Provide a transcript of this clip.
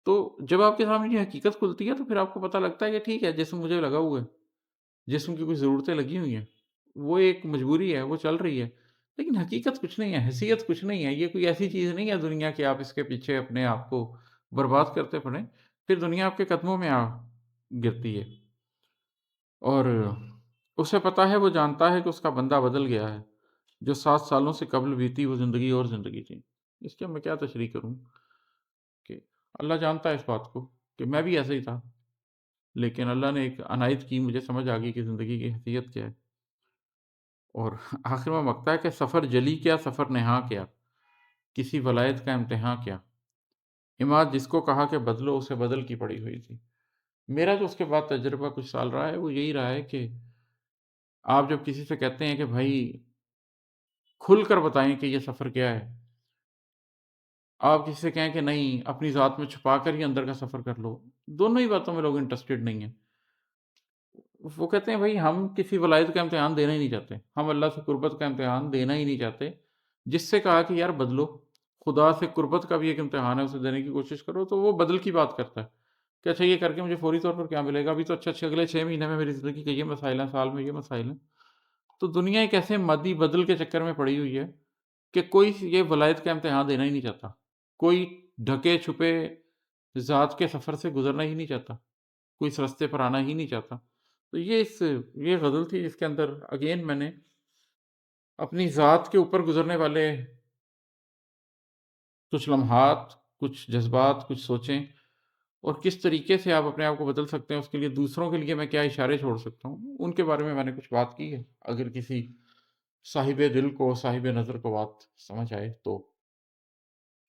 تو جب آپ کے سامنے یہ حقیقت کھلتی ہے تو پھر آپ کو پتہ لگتا ہے کہ ٹھیک ہے، جسم مجھے لگا ہوا ہے، جسم کی کچھ ضرورتیں لگی ہوئی ہیں، وہ ایک مجبوری ہے، وہ چل رہی ہے، لیکن حقیقت کچھ نہیں ہے، حیثیت کچھ نہیں ہے، یہ کوئی ایسی چیز نہیں ہے دنیا کہ آپ اس کے پیچھے اپنے آپ کو برباد کرتے پڑیں، پھر دنیا آپ کے قدموں میں گرتی ہے، اور اسے پتہ ہے، وہ جانتا ہے کہ اس کا بندہ بدل گیا ہے، جو 7 سالوں سے قبل بیتی وہ زندگی اور زندگی تھی۔ اس کی اب میں کیا تشریح کروں کہ اللہ جانتا ہے اس بات کو کہ میں بھی ایسا ہی تھا، لیکن اللہ نے ایک عنایت کی، مجھے سمجھ آ گئی کہ زندگی کی حیثیت کیا ہے، اور آخر میں مکتا ہے کہ سفر جلی کیا، سفر نہاں کیا، کسی ولایت کا امتحاں کیا، عماد جس کو کہا کہ بدلو اسے بدل کی پڑی ہوئی تھی۔ میرا جو اس کے بعد تجربہ کچھ سال رہا ہے وہ یہی رہا ہے کہ آپ جب کسی سے کہتے ہیں کہ بھائی کھل کر بتائیں کہ یہ سفر کیا ہے، آپ کسی سے کہیں کہ نہیں اپنی ذات میں چھپا کر ہی اندر کا سفر کر لو، دونوں ہی باتوں میں لوگ انٹرسٹڈ نہیں ہیں۔ وہ کہتے ہیں بھائی ہم کسی ولایت کا امتحان دینا ہی نہیں چاہتے، ہم اللہ سے قربت کا امتحان دینا ہی نہیں چاہتے، جس سے کہا کہ یار بدلو، خدا سے قربت کا بھی ایک امتحان ہے، اسے دینے کی کوشش کرو، تو وہ بدل کی بات کرتا ہے کہ اچھا یہ کر کے مجھے فوری طور پر کیا ملے گا، ابھی تو اچھے اگلے 6 مہینے میں میری زندگی کے یہ مسائل ہیں، سال میں یہ مسائل ہیں۔ تو دنیا ایک ایسے مادی بدل کے چکر میں پڑی ہوئی ہے کہ کوئی یہ ولایت کا امتحان دینا ہی نہیں چاہتا، کوئی ڈھکے چھپے ذات کے سفر سے گزرنا ہی نہیں چاہتا، کوئی اس رستے پر آنا ہی نہیں چاہتا۔ تو یہ غزل تھی جس کے اندر اگین میں نے اپنی ذات کے اوپر گزرنے والے کچھ لمحات، کچھ جذبات، کچھ سوچیں، اور کس طریقے سے آپ اپنے آپ کو بدل سکتے ہیں، اس کے لیے دوسروں کے لیے میں کیا اشارے چھوڑ سکتا ہوں، ان کے بارے میں نے کچھ بات کی ہے۔ اگر کسی صاحب دل کو، صاحب نظر کو بات سمجھ آئے تو